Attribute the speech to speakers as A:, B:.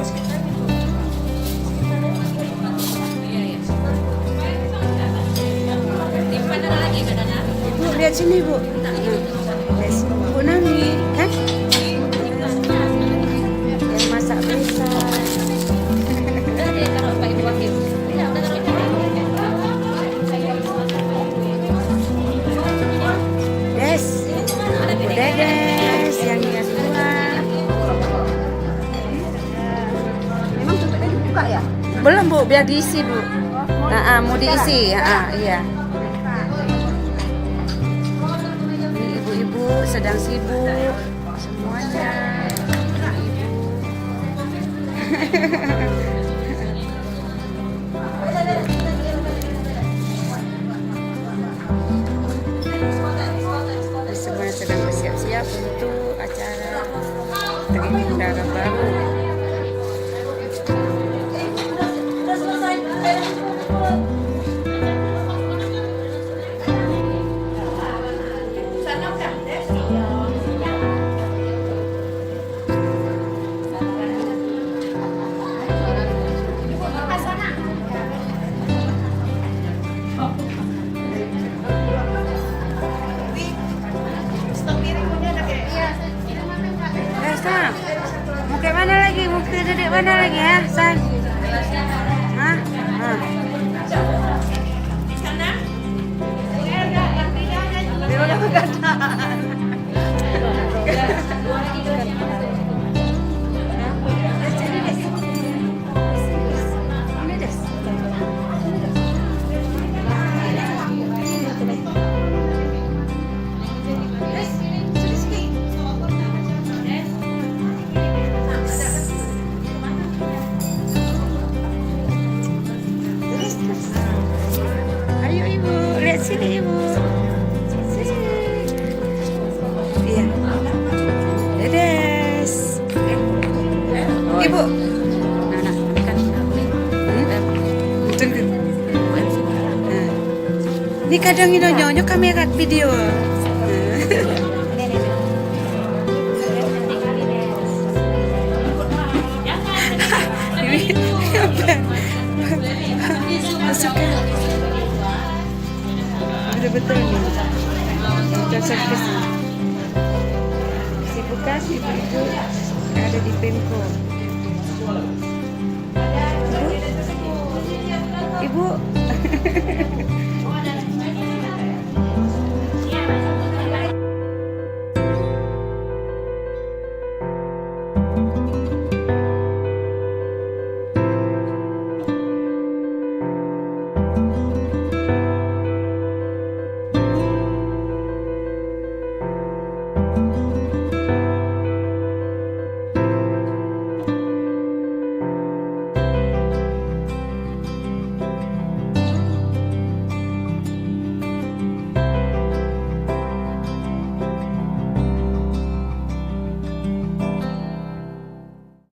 A: Bu, lihat sini Bu. Lihat sini Bu Nani, kan? Yang masak besar. Des, Bu Dedes, yang dia semua.
B: Memang tutupnya dibuka ya?
A: Belum Bu, biar diisi Bu. Mau diisi, iya. Ini ibu-ibu sedang sibuk semuanya. Semuanya sedang bersiap-siap untuk acara Tribundara baru. San, mau ke mana lagi? Mau ke dedek mana lagi ya, San? Hah?
B: Di sana?
A: Dia udah begadang. Ayo Ibu, lihat sini Ibu. Sini. Iya. Dedes. Ibu. Tunggu. Ini kadang nyonya kamera video. Masukkan. Betul-betul nih. Kita servis. Kesibukan ibu-ibu ada di Pemko. Ibu.